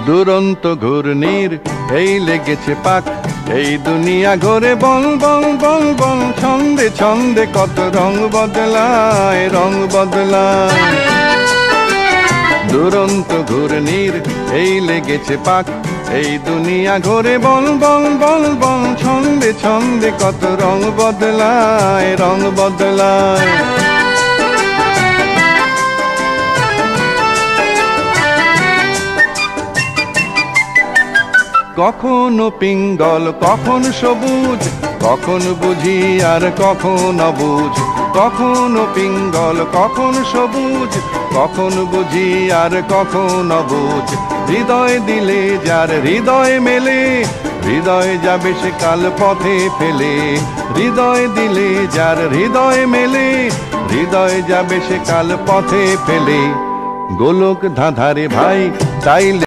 দুরন্ত ঘূর্ণির এই লেগেছে পাক, এই দুনিয়া ঘোরে বল বল বল বল, ছন্দে ছন্দে কত রং বদলায়, রং বদলায়। দুরন্ত ঘূর্ণির এই লেগেছে পাক, এই দুনিয়া ঘোরে বল বল বল বল, ছন্দে ছন্দে কত রং বদলায়, রং বদলায়। কখনো পিঙ্গল কখন সবুজ, কখন বুঝি আর কখন অবুঝ। কখনো পিঙ্গল কখন সবুজ, কখন বুঝি আর কখন অবুঝ। হৃদয় দিলে যার হৃদয় মেলে, হৃদয় যাবে সে কাল পথে ফেলে। হৃদয় দিলে যার হৃদয় মেলে, হৃদয় যাবে সে কাল পথে ফেলে। গোলক ধাঁধারে ভাই চাইলে